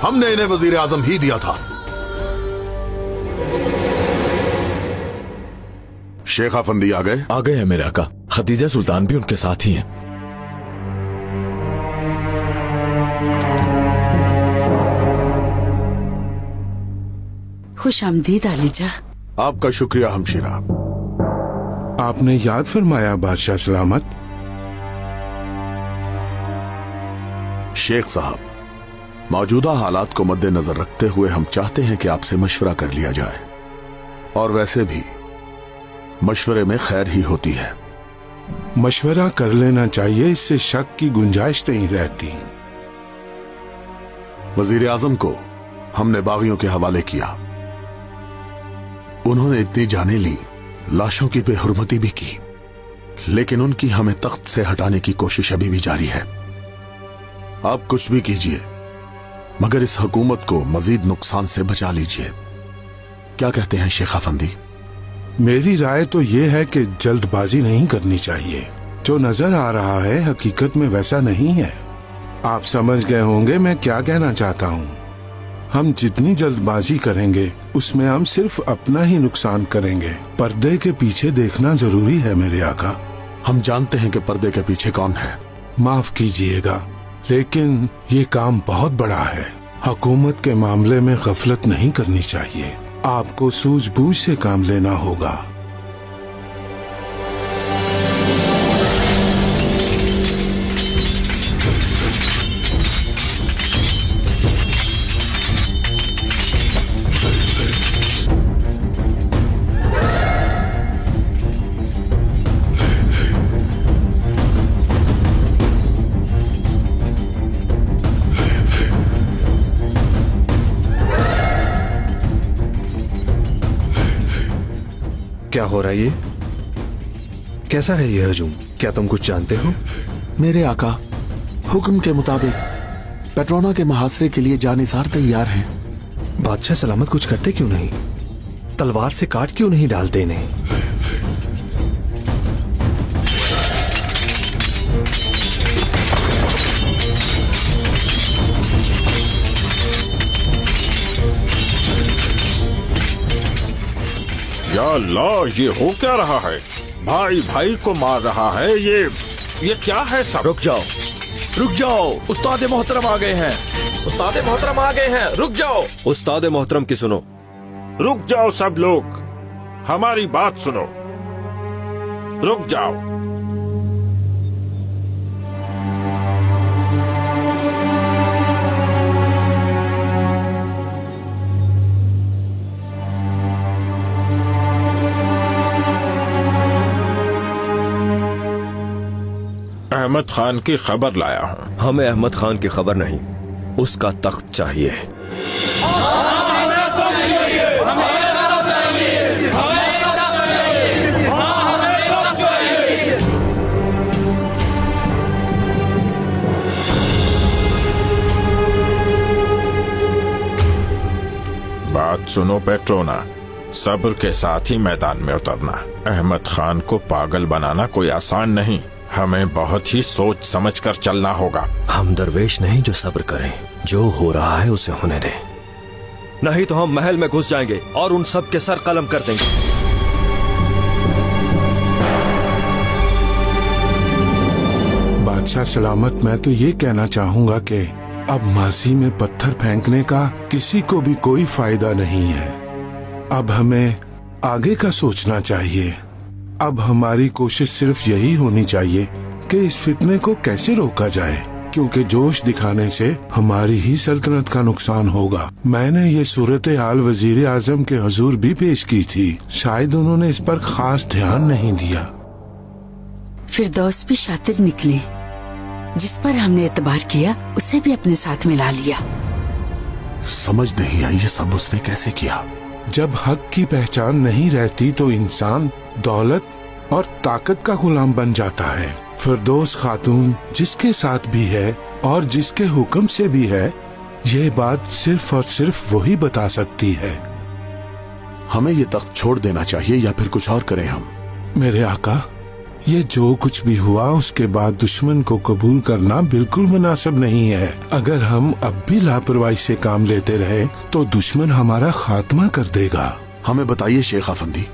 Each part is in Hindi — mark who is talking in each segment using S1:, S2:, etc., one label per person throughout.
S1: हमने इन्हें वजीर आजम ही दिया था। शेख अफंदी आ गए?
S2: आ गए हैं मेरे आका। खदीजा सुल्तान भी उनके साथ ही हैं।
S3: खुश आमदीद आलिजा।
S1: आपका शुक्रिया हमशीरा।
S4: आपने याद फरमाया बादशाह सलामत।
S1: शेख साहब, मौजूदा हालात को मद्देनजर रखते हुए हम चाहते हैं कि आपसे मशवरा कर लिया जाए, और वैसे भी मशवरे में खैर ही होती है।
S4: मशवरा कर लेना चाहिए, इससे शक की गुंजाइश नहीं रहती।
S1: वजीर आजम को हमने बागियों के हवाले किया। उन्होंने इतनी जानें ली, लाशों की बेहुरमती भी की, लेकिन उनकी हमें तख्त से हटाने की कोशिश अभी भी जारी है। आप कुछ भी कीजिए, मगर इस हुकूमत को मजीद नुकसान से बचा लीजिए। क्या कहते हैं शेख अफंदी?
S4: मेरी राय तो ये है कि जल्दबाजी नहीं करनी चाहिए। जो नजर आ रहा है हकीकत में वैसा नहीं है। आप समझ गए होंगे मैं क्या कहना चाहता हूँ। हम जितनी जल्दबाजी करेंगे उसमें हम सिर्फ अपना ही नुकसान करेंगे। पर्दे के पीछे देखना जरूरी है मेरे आका।
S1: हम जानते हैं कि पर्दे के पीछे कौन है।
S4: माफ कीजिएगा, लेकिन ये काम बहुत बड़ा है। हुकूमत के मामले में गफलत नहीं करनी चाहिए। आपको सूझबूझ से काम लेना होगा।
S5: क्या हो रहा है ये? कैसा है ये हजूम? क्या तुम कुछ जानते हो?
S1: मेरे आका, हुक्म के मुताबिक पेट्रोना के मुहासरे के लिए जानिसार तैयार हैं।
S5: बादशाह सलामत कुछ करते क्यों नहीं? तलवार से काट क्यों नहीं डालते इन्हें?
S6: या अल्लाह, ये हो क्या रहा है? भाई भाई को मार रहा है। ये क्या है सब?
S2: रुक जाओ, रुक जाओ। उस्ताद मोहतरम आ गए हैं। उस्ताद मोहतरम आ गए हैं। रुक जाओ।
S5: उस्ताद मोहतरम की सुनो।
S6: रुक जाओ सब लोग, हमारी बात सुनो। रुक जाओ। अहमद खान की खबर लाया हूँ।
S5: हमें अहमद खान की खबर नहीं, उसका तख्त चाहिए।
S6: बात सुनो पेट्रोना, सब्र के साथ ही मैदान में उतरना। अहमद खान को पागल बनाना कोई आसान नहीं। हमें बहुत ही सोच समझ कर चलना होगा।
S5: हम दरवेश नहीं जो सब्र करें। जो हो रहा है उसे होने दें, नहीं तो हम महल में घुस जाएंगे और उन सब के सर कलम कर देंगे।
S4: बादशाह सलामत, मैं तो ये कहना चाहूंगा कि अब माजी में पत्थर फेंकने का किसी को भी कोई फायदा नहीं है। अब हमें आगे का सोचना चाहिए। अब हमारी कोशिश सिर्फ यही होनी चाहिए कि इस फितने को कैसे रोका जाए, क्योंकि जोश दिखाने से हमारी ही सल्तनत का नुकसान होगा। मैंने ये सूरत हाल वजीर आजम के हुजूर भी पेश की थी, शायद उन्होंने इस पर खास ध्यान नहीं दिया।
S3: फिरदौस भी शातिर निकली, जिस पर हमने एतबार किया उसे भी अपने साथ मिला लिया।
S1: समझ नहीं आई ये सब उसने कैसे किया।
S4: जब हक की पहचान नहीं रहती तो इंसान दौलत और ताकत का गुलाम बन जाता है। फिरदौस खातून जिसके साथ भी है और जिसके हुक्म से भी है, ये बात सिर्फ और सिर्फ वही बता सकती है।
S1: हमें ये तख्त छोड़ देना चाहिए या फिर कुछ और करें हम?
S4: मेरे आका, ये जो कुछ भी हुआ उसके बाद दुश्मन को कबूल करना बिल्कुल मुनासिब नहीं है। अगर हम अब भी लापरवाही से काम लेते रहे तो दुश्मन हमारा खात्मा कर देगा।
S1: हमें बताइए शेख अफंदी,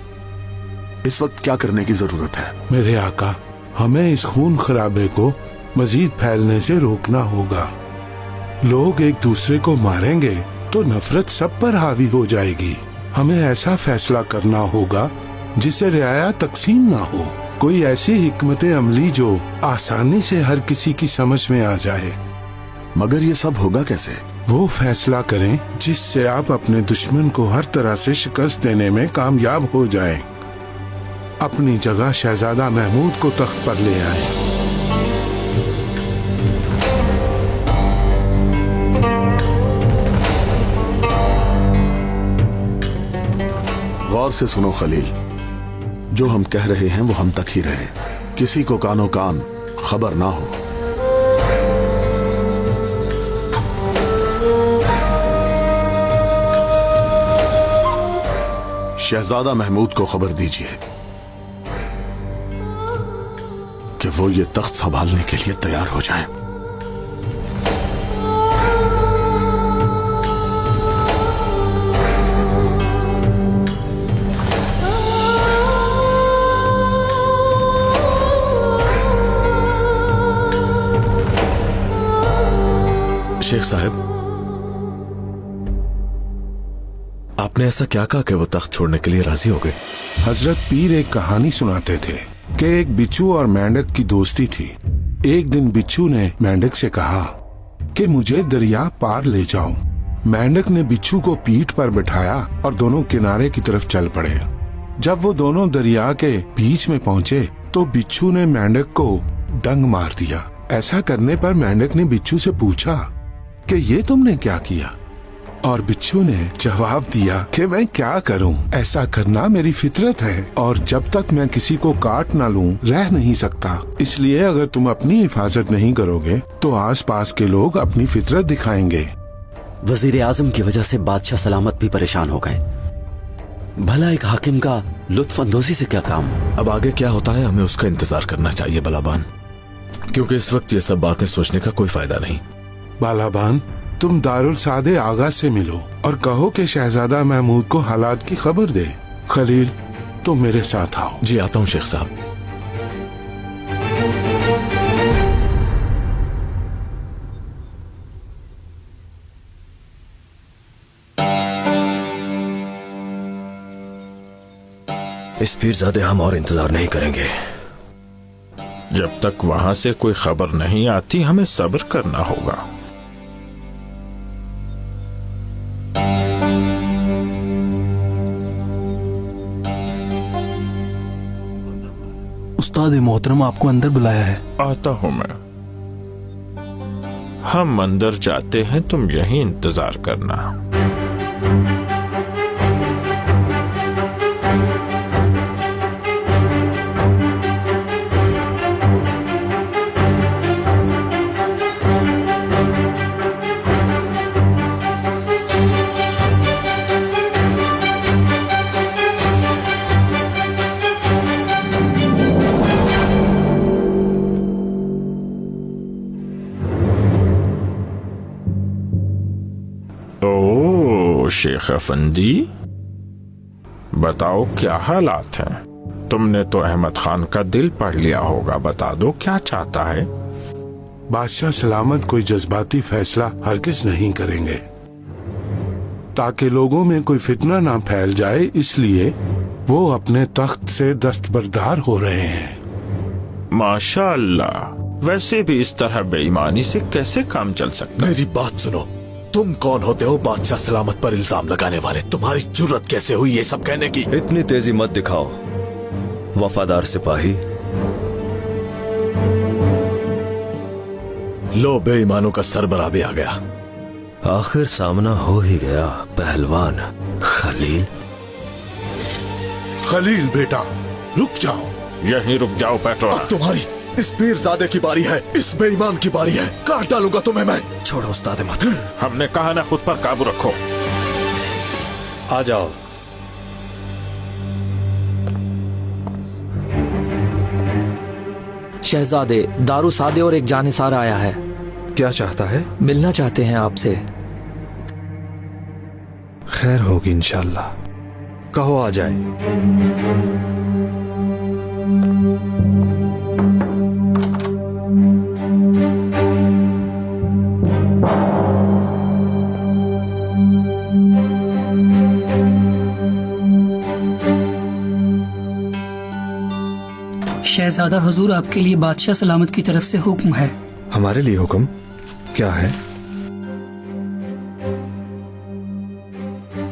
S1: इस वक्त क्या करने की जरूरत है?
S4: मेरे आका, हमें इस खून खराबे को मजीद फैलने से रोकना होगा। लोग एक दूसरे को मारेंगे तो नफरत सब पर हावी हो जाएगी। हमें ऐसा फैसला करना होगा जिसे रियाया तकसीम ना हो, कोई ऐसी हिकमत अमली जो आसानी से हर किसी की समझ में आ जाए।
S1: मगर ये सब होगा कैसे?
S4: वो फैसला करें जिससे आप अपने दुश्मन को हर तरह से शिकस्त देने में कामयाब हो जाएं। अपनी जगह शहजादा महमूद को तख्त पर ले आए।
S1: गौर से सुनो खलील, जो हम कह रहे हैं वो हम तक ही रहे, किसी को कानो कान खबर ना हो। शहजादा महमूद को खबर दीजिए कि वो ये तख्त संभालने के लिए तैयार हो जाएं।
S2: शेख साहब, आपने ऐसा क्या कहा कि वो तख्त छोड़ने के लिए राजी हो गए?
S4: हजरत पीर एक कहानी सुनाते थे कि एक बिच्छू और मेंढक की दोस्ती थी। एक दिन बिच्छू ने मेंढक से कहा कि मुझे दरिया पार ले जाओ। मेंढक ने बिच्छू को पीठ पर बिठाया और दोनों किनारे की तरफ चल पड़े। जब वो दोनों दरिया के बीच में पहुंचे तो बिच्छू ने मेंढक को डंग मार दिया। ऐसा करने पर मेंढक ने बिच्छू से पूछा कि ये तुमने क्या किया? और बिच्छू ने जवाब दिया कि मैं क्या करूं, ऐसा करना मेरी फितरत है और जब तक मैं किसी को काट ना लूं रह नहीं सकता। इसलिए अगर तुम अपनी हिफाजत नहीं करोगे तो आसपास के लोग अपनी फितरत दिखाएंगे।
S7: वजीर आजम की वजह से बादशाह सलामत भी परेशान हो गए। भला एक हाकिम का लुत्फ अंदोजी से क्या काम?
S2: अब आगे क्या होता है हमें उसका इंतजार करना चाहिए बलाबान, क्योंकि इस वक्त ये सब बातें सोचने का कोई फायदा नहीं।
S4: बालाबान, तुम दारुल सादे आगा से मिलो और कहो कि शहजादा महमूद को हालात की खबर दे। खलील, तुम मेरे साथ आओ।
S2: जी आता हूँ शेख साहब।
S5: इस पीरजादे हम और इंतजार नहीं करेंगे।
S6: जब तक वहां से कोई खबर नहीं आती हमें सब्र करना होगा।
S8: उस्ताद मोहतरम आपको अंदर बुलाया है।
S6: आता हूं मैं। हम अंदर जाते हैं, तुम यहीं इंतजार करना। शेख अफंदी, बताओ क्या हालात हैं? तुमने तो अहमद खान का दिल पढ़ लिया होगा, बता दो क्या चाहता है?
S4: बादशाह सलामत कोई जज्बाती फैसला हरगिज नहीं करेंगे ताकि लोगों में कोई फितना ना फैल जाए, इसलिए वो अपने तख्त से दस्तबरदार हो रहे हैं।
S6: माशाअल्लाह, वैसे भी इस तरह बेईमानी से कैसे काम चल सकता?
S2: मेरी बात सुनो, तुम कौन होते हो बादशाह सलामत पर इल्जाम लगाने वाले? तुम्हारी जुर्रत कैसे हुई ये सब कहने की?
S5: इतनी तेजी मत दिखाओ वफादार सिपाही।
S2: लो, बेईमानों का सरबराह भी आ गया।
S5: आखिर सामना हो ही गया पहलवान खलील।
S4: खलील बेटा, रुक जाओ।
S6: यहीं रुक जाओ पेट्रोना।
S2: अब तुम्हारी इस पीरजादे की बारी है, इस बेईमान की बारी है। काट डालूंगा तुम्हें मैं।
S7: छोड़ो उस्ताद मत।
S6: हमने कहा ना, खुद पर काबू रखो।
S8: आ जाओ।
S9: शहजादे, दारू सादे और एक जानिसार आया है।
S10: क्या चाहता है?
S9: मिलना चाहते हैं आपसे।
S10: खैर होगी इंशाल्लाह। कहो आ जाए।
S11: शहजादा हुजूर, आपके लिए बादशाह सलामत की तरफ से हुक्म है।
S10: हमारे लिए हुक्म क्या है?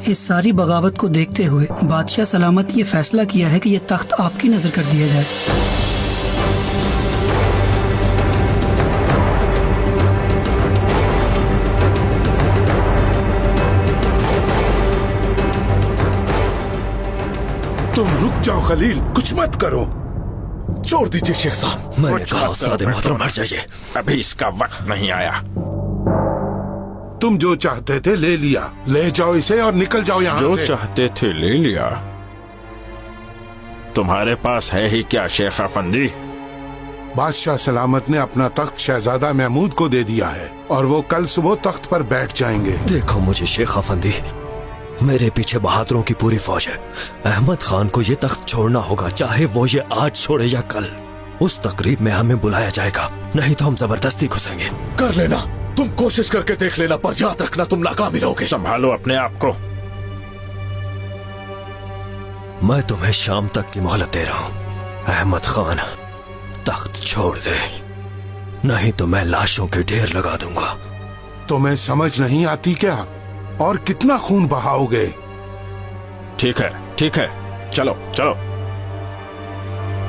S11: इस सारी बगावत को देखते हुए बादशाह सलामत ये फैसला किया है कि ये तख्त आपकी नजर कर दिया जाए।
S4: तुम रुक जाओ खलील, कुछ मत करो।
S2: छोड़ दीजिए शेख साहब।
S5: मैंने कहा सादे मोहतरम हट जाइए,
S6: अभी इसका वक्त नहीं आया।
S4: तुम जो चाहते थे ले लिया, ले जाओ इसे और निकल जाओ यहाँ
S6: जो
S4: से।
S6: चाहते थे ले लिया। तुम्हारे पास है ही क्या शेख अफंदी?
S4: बादशाह सलामत ने अपना तख्त शहजादा महमूद को दे दिया है और वो कल सुबह तख्त पर बैठ जाएंगे।
S5: देखो मुझे शेख अफंदी, मेरे पीछे बहादुरों की पूरी फौज है। अहमद खान को ये तख्त छोड़ना होगा, चाहे वो ये आज छोड़े या कल। उस तकरीब में हमें बुलाया जाएगा, नहीं तो हम जबरदस्ती घुसेंगे।
S2: कर लेना, तुम कोशिश करके देख लेना, पर याद रखना तुम नाकाम रहोगे।
S6: संभालो अपने आप को।
S5: मैं तुम्हें शाम तक की मोहलत दे रहा हूँ। अहमद खान तख्त छोड़ दे, नहीं तो मैं लाशों के ढेर लगा दूंगा।
S4: तुम्हें समझ नहीं आती क्या? और कितना खून बहाओगे?
S6: ठीक है, चलो चलो।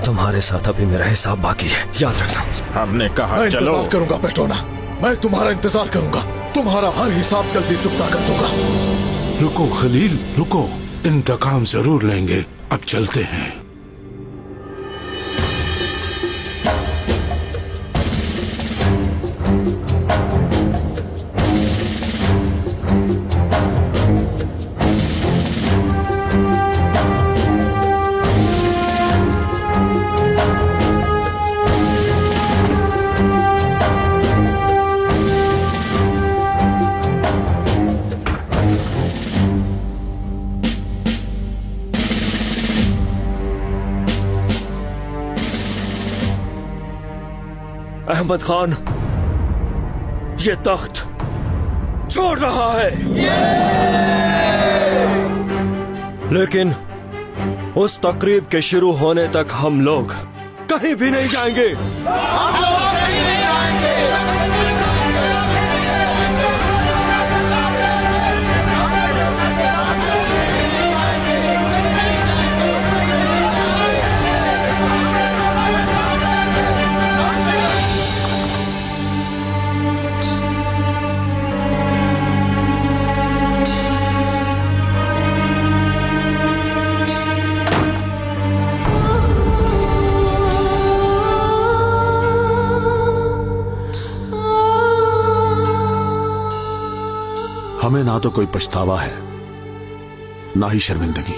S5: तुम्हारे साथ अभी मेरा हिसाब बाकी है, याद रखना।
S6: हमने कहा
S2: मैं
S6: चलो।
S2: इंतजार करूंगा पेट्रोना, मैं तुम्हारा इंतजार करूंगा। तुम्हारा हर हिसाब जल्दी चुकता कर दूंगा।
S4: रुको खलील, रुको, इंतकाम जरूर लेंगे। अब चलते हैं।
S5: अहमद खान ये तख्त छोड़ रहा है, लेकिन उस तकरीब के शुरू होने तक हम लोग कहीं भी नहीं जाएंगे।
S1: हमें ना तो कोई पछतावा है, ना ही शर्मिंदगी।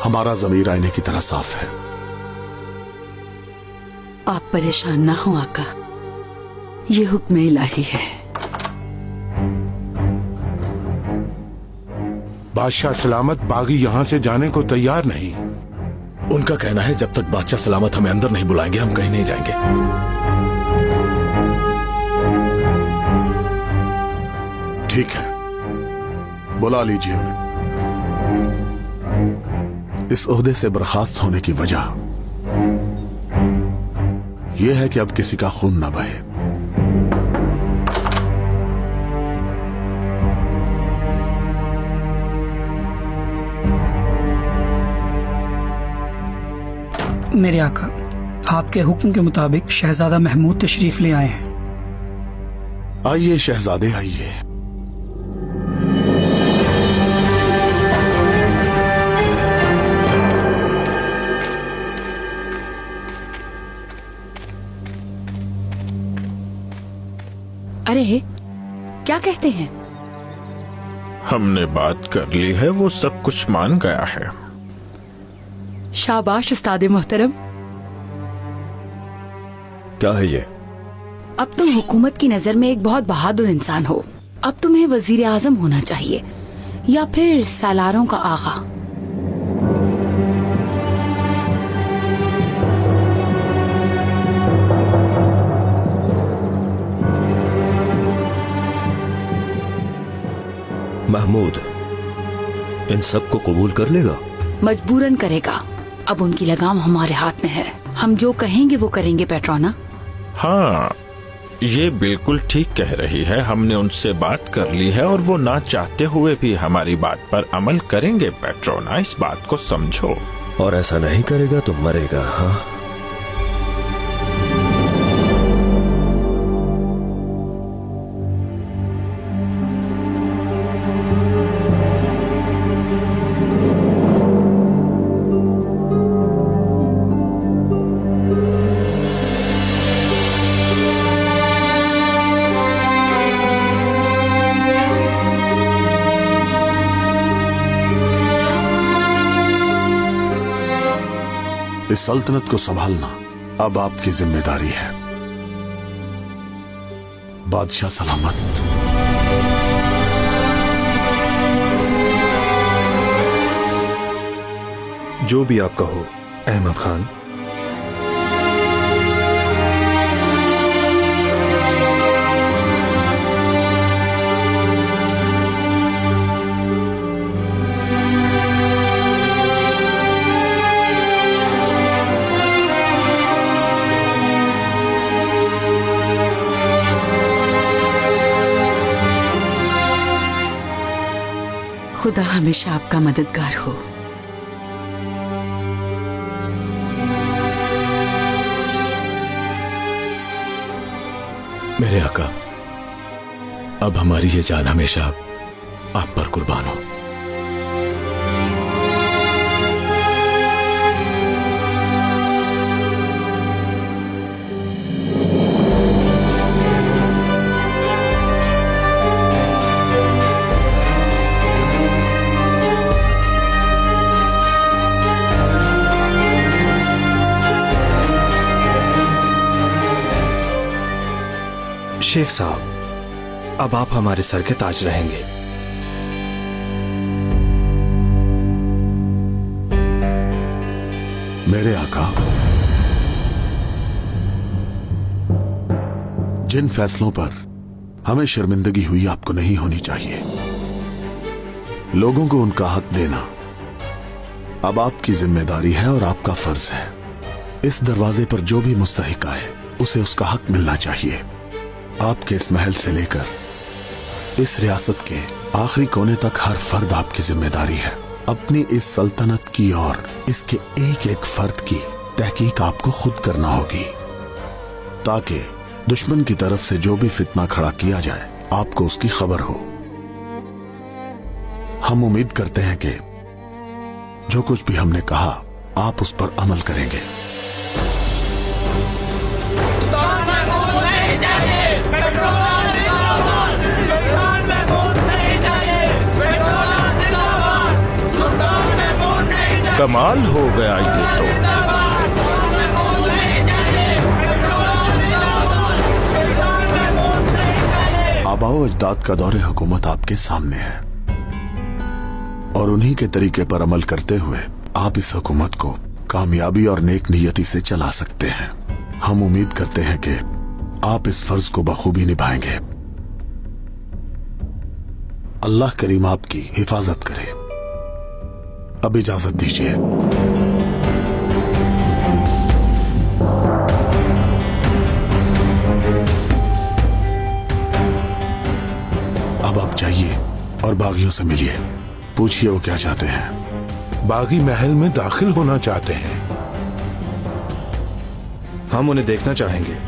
S1: हमारा ज़मीर आईने की तरह साफ है।
S3: आप परेशान ना हो आका, ये हुक्म इलाही है।
S4: बादशाह सलामत बागी यहाँ से जाने को तैयार नहीं।
S2: उनका कहना है जब तक बादशाह सलामत हमें अंदर नहीं बुलाएंगे हम कहीं नहीं जाएंगे।
S1: ठीक है, बुला लीजिए उन्हें। इस ओहदे से बर्खास्त होने की वजह यह है कि अब किसी का खून न बहे।
S11: मेरे आका, आपके हुक्म के मुताबिक शहजादा महमूद तशरीफ ले आए हैं।
S1: आइए शहजादे, आइए।
S3: अरे क्या कहते हैं?
S6: हमने बात कर ली है, वो सब कुछ मान गया है।
S3: शाबाश उस्ताद मोहतरम,
S5: क्या है ये?
S3: अब तुम हुकूमत की नजर में एक बहुत बहादुर इंसान हो। अब तुम्हें वजीर आजम होना चाहिए या फिर सालारों का आगा।
S5: महमूद इन सब को कबूल कर लेगा?
S3: मजबूरन करेगा। अब उनकी लगाम हमारे हाथ में है। हम जो कहेंगे वो करेंगे पेट्रोना।
S6: हाँ, ये बिल्कुल ठीक कह रही है। हमने उनसे बात कर ली है और वो ना चाहते हुए भी हमारी बात पर अमल करेंगे पेट्रोना, इस बात को समझो।
S5: और ऐसा नहीं करेगा तो मरेगा। हाँ,
S1: इस सल्तनत को संभालना अब आपकी जिम्मेदारी है। बादशाह सलामत।
S10: जो भी आप कहो अहमद खान।
S3: खुदा हमेशा आपका मददगार हो।
S2: मेरे आका, अब हमारी ये जान हमेशा आप पर कुर्बान हो।
S10: शेख साहब, अब आप हमारे सर के ताज रहेंगे।
S1: मेरे आका, जिन फैसलों पर हमें शर्मिंदगी हुई आपको नहीं होनी चाहिए। लोगों को उनका हक देना अब आपकी जिम्मेदारी है और आपका फर्ज है। इस दरवाजे पर जो भी मुस्तहिक आए उसे उसका हक मिलना चाहिए। आपके इस महल से लेकर इस रियासत के आखिरी कोने तक हर फर्द आपकी जिम्मेदारी है। अपनी इस सल्तनत की और इसके एक एक फर्द की तहकीक आपको खुद करना होगी, ताकि दुश्मन की तरफ से जो भी फितना खड़ा किया जाए आपको उसकी खबर हो। हम उम्मीद करते हैं कि जो कुछ भी हमने कहा आप उस पर अमल करेंगे।
S6: कमाल हो गया ये तो।
S1: आबाओ अजदाद का दौरे हुकूमत आपके सामने है और उन्हीं के तरीके पर अमल करते हुए आप इस हुकूमत को कामयाबी और नेक नियति से चला सकते हैं। हम उम्मीद करते हैं कि आप इस फर्ज को बखूबी निभाएंगे। अल्लाह करीम आपकी हिफाजत करे। अब इजाजत दीजिए। अब आप जाइए और बागियों से मिलिए। पूछिए वो क्या चाहते हैं।
S4: बागी महल में दाखिल होना चाहते हैं।
S10: हम उन्हें देखना चाहेंगे।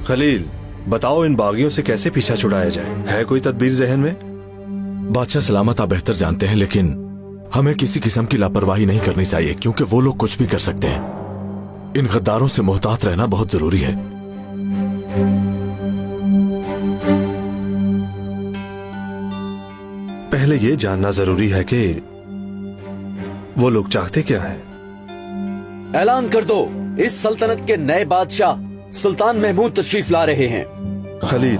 S10: खलील, बताओ इन बागियों से कैसे पीछा छुड़ाया जाए? है कोई तदबीर जहन में?
S2: बादशाह सलामत आप बेहतर जानते हैं, लेकिन हमें किसी किस्म की लापरवाही नहीं करनी चाहिए, क्योंकि वो लोग कुछ भी कर सकते हैं। इन गद्दारों से मोहतात रहना बहुत जरूरी है।
S10: पहले ये जानना जरूरी है कि वो लोग चाहते क्या हैं।
S7: ऐलान कर दो, इस सल्तनत के नए बादशाह सुल्तान महमूद तशरीफ ला रहे हैं।
S10: खलील,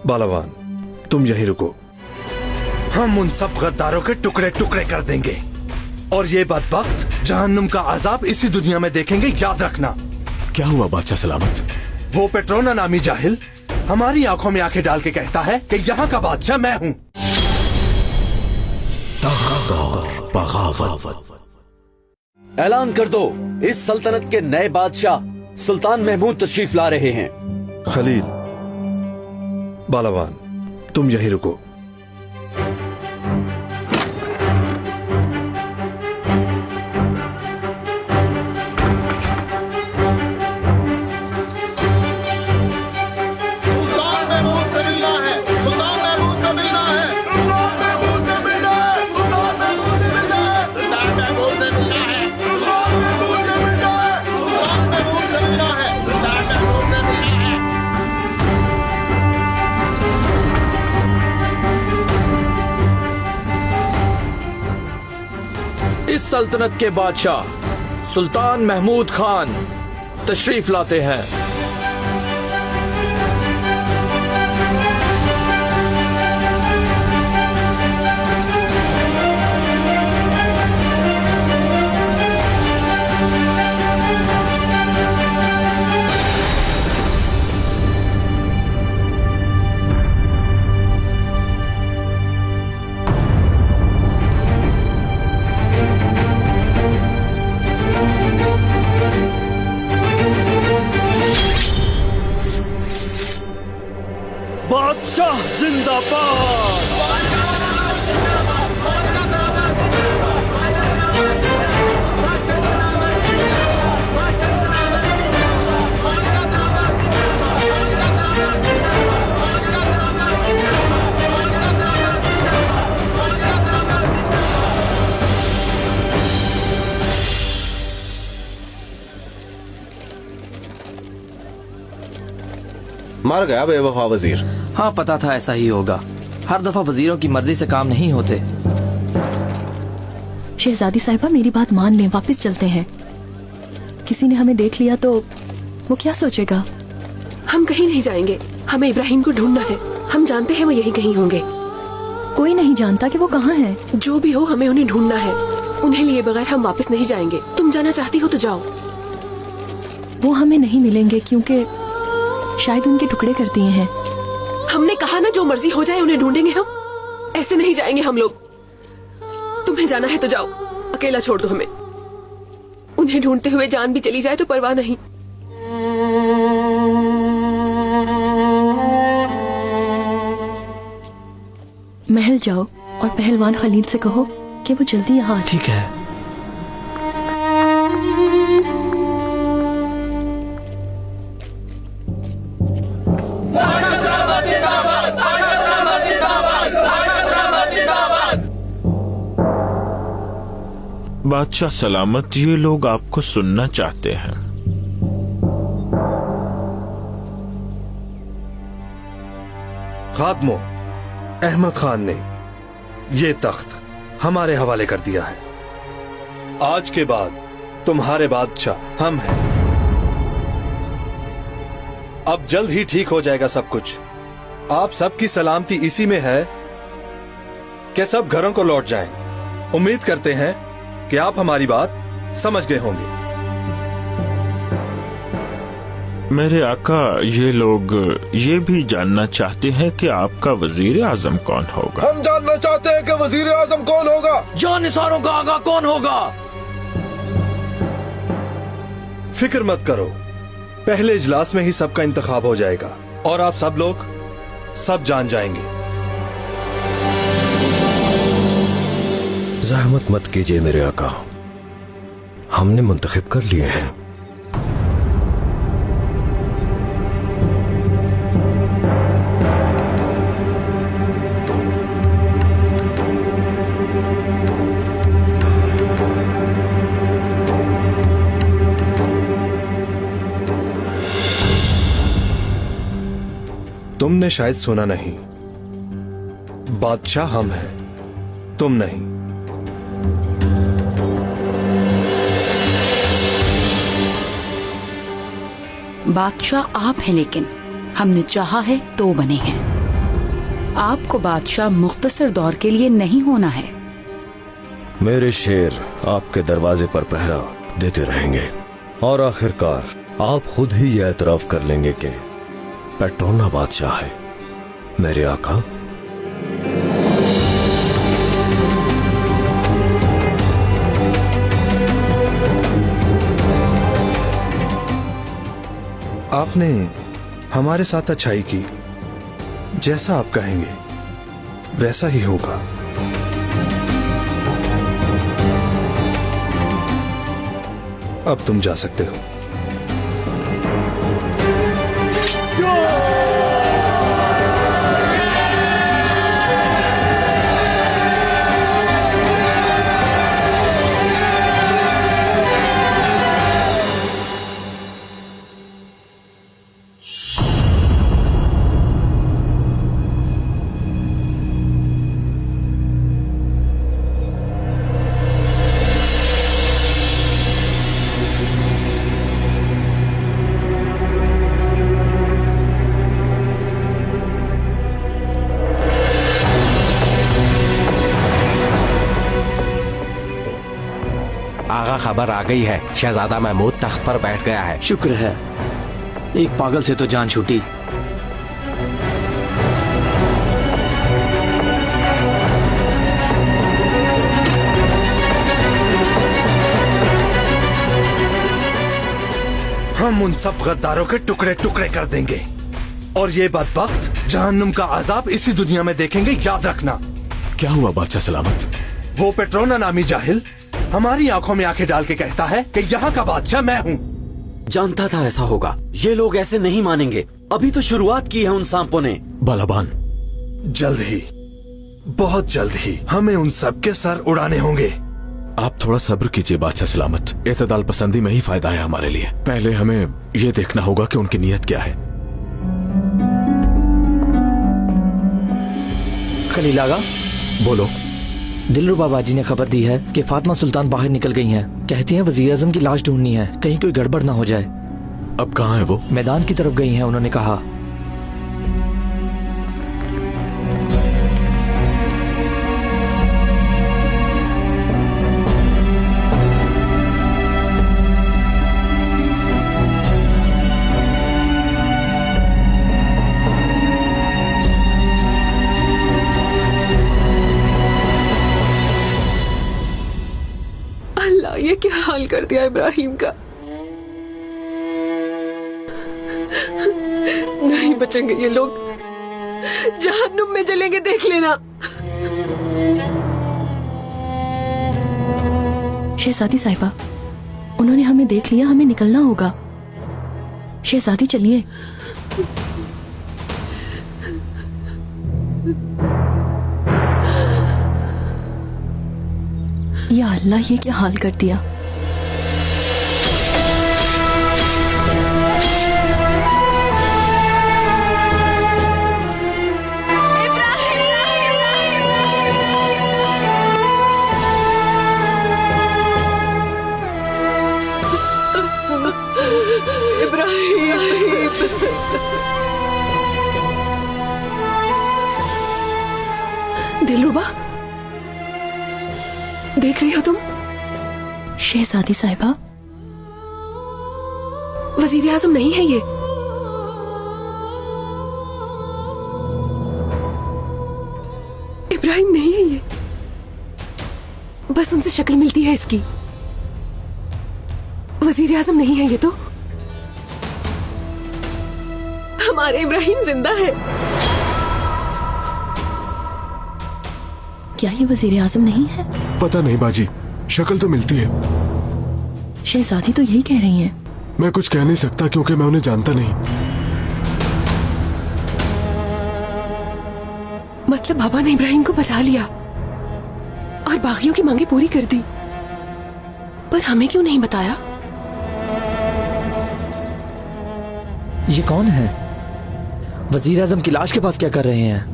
S10: बालावान, तुम यहीं रुको। हम उन सब गद्दारों के टुकड़े टुकड़े कर देंगे और ये बदबख्त जहन्नुम का अजाब इसी दुनिया में देखेंगे, याद रखना।
S2: क्या हुआ बादशाह सलामत?
S10: वो पेट्रोना नामी जाहिल हमारी आंखों में आंखें डाल के कहता है कि यहाँ का बादशाह मैं हूँ।
S7: ऐलान कर दो, इस सल्तनत के नए बादशाह सुल्तान महमूद तशरीफ ला रहे हैं।
S10: खलील, बालावान, तुम यहीं रुको।
S9: इस सल्तनत के बादशाह सुल्तान महमूद खान तशरीफ लाते हैं।
S5: बादशाह जिंदाबाद।
S12: मर गया बेवफा वजीर।
S9: हाँ, पता था ऐसा ही होगा। हर दफा वजीरों की मर्जी से काम नहीं होते।
S13: शहजादी साहिबा, मेरी बात मान लें, वापस चलते हैं। किसी ने हमें देख लिया तो वो क्या सोचेगा?
S14: हम कहीं नहीं जाएंगे, हमें इब्राहिम को ढूंढना है। हम जानते हैं वो यहीं कहीं होंगे।
S13: कोई नहीं जानता कि वो कहाँ हैं।
S14: जो भी हो, हमें उन्हें ढूंढना है। उन्हें लिए बगैर हम वापस नहीं जाएंगे। तुम जाना चाहती हो तो जाओ।
S13: वो हमें नहीं मिलेंगे क्योंकि शायद उनके टुकड़े कर दिए हैं।
S14: हमने कहा ना, जो मर्जी हो जाए उन्हें ढूंढेंगे हम। ऐसे नहीं जाएंगे हम लोग। तुम्हें जाना है तो जाओ, अकेला छोड़ दो हमें। उन्हें ढूंढते हुए जान भी चली जाए तो परवाह नहीं।
S13: महल जाओ और पहलवान खलील से कहो कि वो जल्दी यहाँ आ जाए।
S9: ठीक है।
S6: बादशाह सलामत, ये लोग आपको सुनना चाहते हैं।
S10: खादमो, अहमद खान ने ये तख्त हमारे हवाले कर दिया है। आज के बाद तुम्हारे बादशाह हम हैं। अब जल्द ही ठीक हो जाएगा सब कुछ। आप सबकी सलामती इसी में है कि सब घरों को लौट जाएं। उम्मीद करते हैं कि आप हमारी बात समझ गए होंगे।
S6: मेरे आका, ये लोग ये भी जानना चाहते हैं कि आपका वजीर आजम कौन होगा।
S15: हम जानना चाहते हैं कि वजीर आजम कौन होगा।
S9: जानिसारों का आगा कौन होगा।
S10: फिक्र मत करो, पहले इजलास में ही सबका इंतखाब हो जाएगा और आप सब लोग सब जान जाएंगे।
S5: ज़हमत मत कीजिए मेरे आका, हमने मुंतखब कर लिए हैं।
S10: तुमने शायद सुना नहीं, बादशाह हम हैं, तुम नहीं।
S3: बादशाह आप हैं, लेकिन हमने चाहा है तो बने हैं। आपको बादशाह मुख्तसर दौर के लिए नहीं होना है।
S5: मेरे शेर आपके दरवाजे पर पहरा देते रहेंगे और आखिरकार आप खुद ही ये एतराफ कर लेंगे कि पेट्रोना बादशाह है, मेरे आका।
S10: आपने हमारे साथ अच्छाई की, जैसा आप कहेंगे वैसा ही होगा। अब तुम जा सकते हो।
S16: आगा, खबर आ गई है, शहजादा महमूद तख्त पर बैठ गया है।
S9: शुक्र है, एक पागल से तो जान छूटी।
S10: हम उन सब गद्दारों के टुकड़े टुकड़े कर देंगे और ये बदबख्त जहन्नुम का अजाब इसी दुनिया में देखेंगे, याद रखना।
S2: क्या हुआ बादशाह सलामत?
S10: वो पेट्रोना नामी जाहिल हमारी आंखों में आंखें डाल के कहता है कि यहाँ का बादशाह मैं हूँ।
S7: जानता था ऐसा होगा। ये लोग ऐसे नहीं मानेंगे। अभी तो शुरुआत की है उन सांपों ने।
S2: बालाबान,
S10: जल्द ही, बहुत जल्द ही हमें उन सब के सर उड़ाने होंगे।
S2: आप थोड़ा सब्र कीजिए बादशाह सलामत। इतदाल पसंदी में ही फायदा है हमारे लिए। पहले हमें ये देखना होगा कि उनकी नीयत क्या है।
S9: खलील आगा,
S2: बोलो।
S9: दिलरुबा बाजी ने खबर दी है कि फातिमा सुल्तान बाहर निकल गई हैं। कहती हैं वजीर आजम की लाश ढूंढनी है, कहीं कोई गड़बड़ ना हो जाए।
S2: अब कहाँ है वो?
S9: मैदान की तरफ गई हैं, उन्होंने कहा।
S14: ये क्या हाल कर दिया इब्राहिम का। नहीं बचेंगे ये लोग, जहन्नुम में जलेंगे, देख लेना।
S13: शहजादी साहिबा, उन्होंने हमें देख लिया, हमें निकलना होगा। शहजादी चलिए। या अल्लाह, ये क्या हाल कर दिया।
S14: दिलरुबा, देख रही हो तुम?
S13: शहजादी साहिबा,
S14: वजीर आजम नहीं है ये। इब्राहिम नहीं है ये, बस उनसे शक्ल मिलती है इसकी। वजीर आजम नहीं है ये तो। हमारे इब्राहिम जिंदा है।
S13: क्या ये वजीर आजम नहीं है?
S2: पता नहीं बाजी, शक्ल तो मिलती है।
S13: शहजादी तो यही कह रही हैं।
S2: मैं कुछ कह नहीं सकता क्योंकि मैं उन्हें जानता नहीं।
S14: मतलब बाबा ने इब्राहिम को बचा लिया और बागियों की मांगे पूरी कर दी, पर हमें क्यों नहीं बताया?
S9: ये कौन है? वजीर आजम की लाश के पास क्या कर रहे हैं?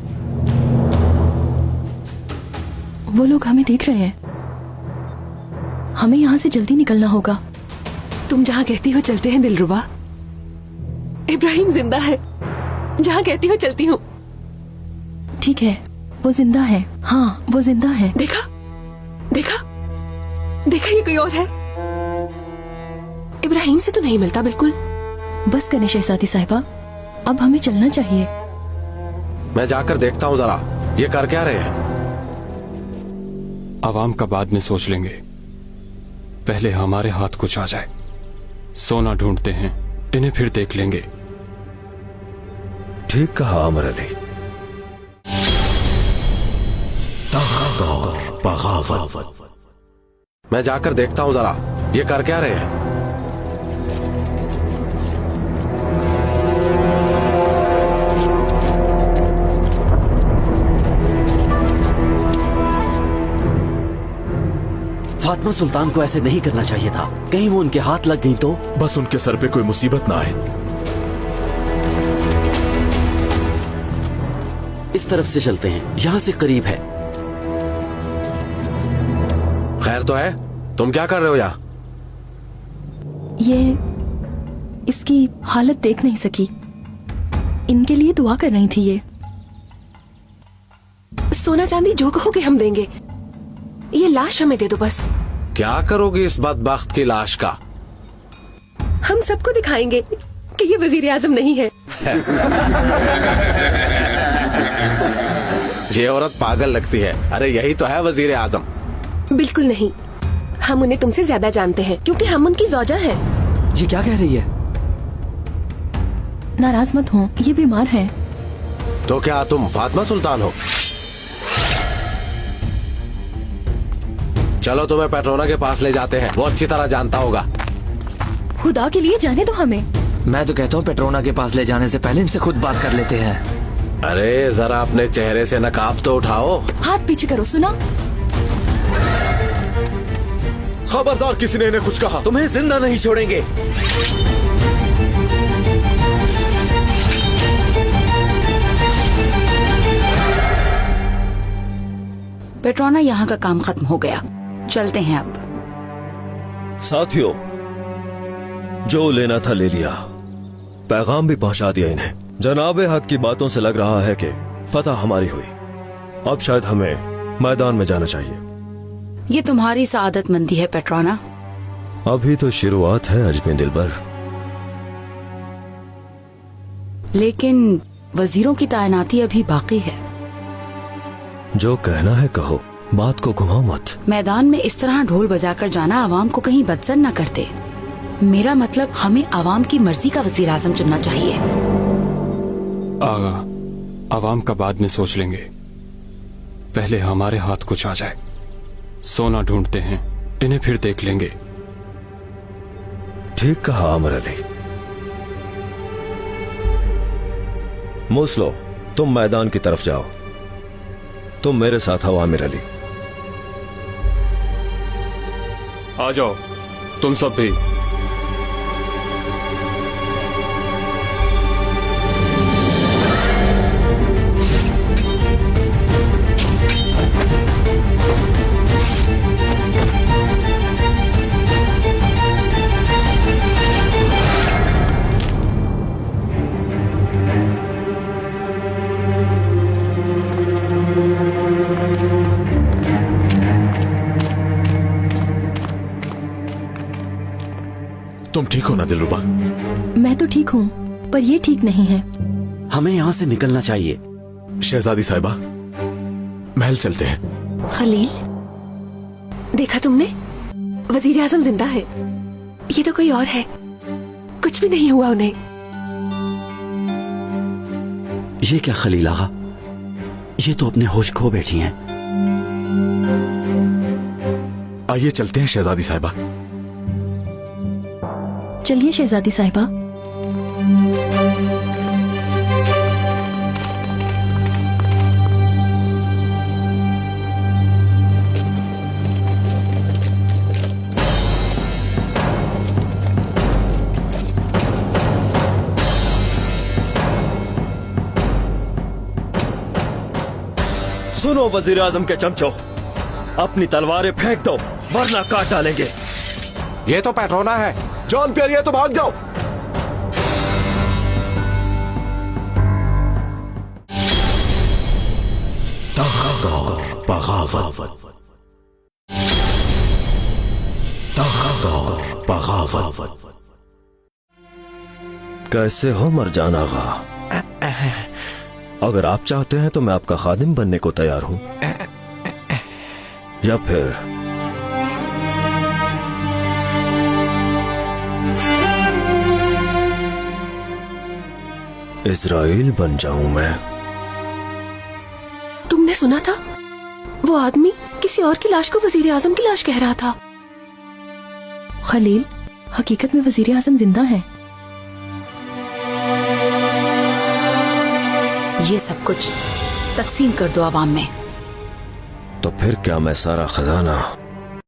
S13: वो लोग हमें देख रहे हैं। हमें यहाँ से जल्दी निकलना होगा।
S14: तुम जहाँ कहती हो चलते हैं दिलरुबा। इब्राहिम जिंदा है, जहाँ कहती हो चलती हूँ।
S13: ठीक है, वो जिंदा है। हाँ, वो जिंदा है।
S14: देखा देखा देखा, ये कोई और है। इब्राहिम से तो नहीं मिलता बिल्कुल।
S13: बस करें शहजादी साहिबा, अब हमें चलना चाहिए।
S16: मैं जाकर देखता हूँ जरा, ये कर क्या रहे हैं।
S17: आवाम का बाद में सोच लेंगे, पहले हमारे हाथ कुछ आ जाए। सोना ढूंढते हैं, इन्हें फिर देख लेंगे।
S5: ठीक कहा आमिर अली।
S16: बगावत। मैं जाकर देखता हूँ जरा, ये कर क्या रहे हैं।
S7: फातिमा सुल्तान को ऐसे नहीं करना चाहिए था। कहीं वो उनके हाथ लग गई तो?
S2: बस उनके सर पे कोई मुसीबत ना आए।
S7: इस तरफ से चलते हैं, यहाँ से करीब है।
S16: खैर तो है, तुम क्या कर रहे हो यहाँ?
S13: ये इसकी हालत देख नहीं सकी, इनके लिए दुआ कर रही थी। ये
S14: सोना चांदी जो कहोगे हम देंगे, ये लाश हमें दे दो बस।
S16: क्या करोगी इस बदबख्त की लाश का?
S14: हम सबको दिखाएंगे कि ये वजीर आजम नहीं है।
S16: ये औरत पागल लगती है। अरे यही तो है वजीर आजम।
S14: बिल्कुल नहीं, हम उन्हें तुमसे ज्यादा जानते हैं क्योंकि हम उनकी ज़ौजा हैं।
S9: जी क्या कह रही है?
S13: नाराज मत हो, ये बीमार है।
S16: तो क्या तुम फातिमा सुल्तान हो? चलो तुम्हें पेट्रोना के पास ले जाते हैं, वो अच्छी तरह जानता होगा।
S13: खुदा के लिए जाने दो हमें।
S9: मैं तो कहता हूँ पेट्रोना के पास ले जाने से पहले इनसे खुद बात कर लेते हैं।
S16: अरे जरा अपने चेहरे से नकाब तो उठाओ।
S13: हाथ पीछे करो। सुना?
S2: खबरदार किसी ने इन्हें कुछ कहा।
S7: तुम्हें जिंदा नहीं छोड़ेंगे।
S3: पेट्रोना, यहाँ का काम खत्म हो गया, चलते हैं अब।
S5: साथियों, जो लेना था ले लिया, पैगाम भी पहुंचा दिया इन्हें। जनाबे हक की बातों से लग रहा है कि फतह हमारी हुई। अब शायद हमें मैदान में जाना चाहिए।
S3: ये तुम्हारी सआदतमंदी है पेट्रोना।
S5: अभी तो शुरुआत है अजमी दिलबर।
S3: लेकिन वजीरों की तैनाती अभी बाकी है।
S5: जो कहना है कहो, बात को घुमाओ मत।
S3: मैदान में इस तरह ढोल बजाकर जाना आवाम को कहीं बदसन न करते। मेरा मतलब हमें आवाम की मर्जी का वजीर आजम चुनना चाहिए।
S17: आगा, आवाम का बाद में सोच लेंगे, पहले हमारे हाथ कुछ आ जाए। सोना ढूंढते हैं, इन्हें फिर देख लेंगे।
S5: ठीक कहा आमिर अली। मूसलो, तुम मैदान की तरफ जाओ। तुम मेरे साथ आओ आमिर अली।
S17: आ जाओ तुम सब भी।
S2: तुम ठीक हो ना दिलरुबा?
S13: मैं तो ठीक हूँ, पर ये ठीक नहीं है।
S7: हमें यहाँ से निकलना चाहिए।
S2: शहजादी साहिबा, महल चलते हैं।
S14: खलील, देखा तुमने? वजीर आजम जिंदा है। ये तो कोई और है। कुछ भी नहीं हुआ उन्हें।
S7: ये क्या खलील आगा, ये तो अपने होश खो बैठी हैं।
S2: आइए चलते हैं शहजादी साहिबा।
S13: चलिए शहजादी साहिबा।
S5: सुनो वजीर आजम के चमचो, अपनी तलवारें फेंक दो वरना काट डालेंगे।
S16: ये तो पेट्रोना है। जॉन पियर, ये तो भाग जाओ।
S2: तख्त और बगावत, तख्त और बगावत।
S5: कैसे हो मरजान आगा? अगर आप चाहते हैं तो मैं आपका खादिम बनने को तैयार हूं, या फिर इजराइल बन जाऊं मैं।
S14: तुमने सुना था? वो आदमी किसी और की लाश को वजीर आजम की लाश कह रहा था।
S13: खलील, हकीकत में वजीर आजम जिंदा है।
S3: ये सब कुछ तकसीम कर दो आवाम में।
S5: तो फिर क्या मैं सारा खजाना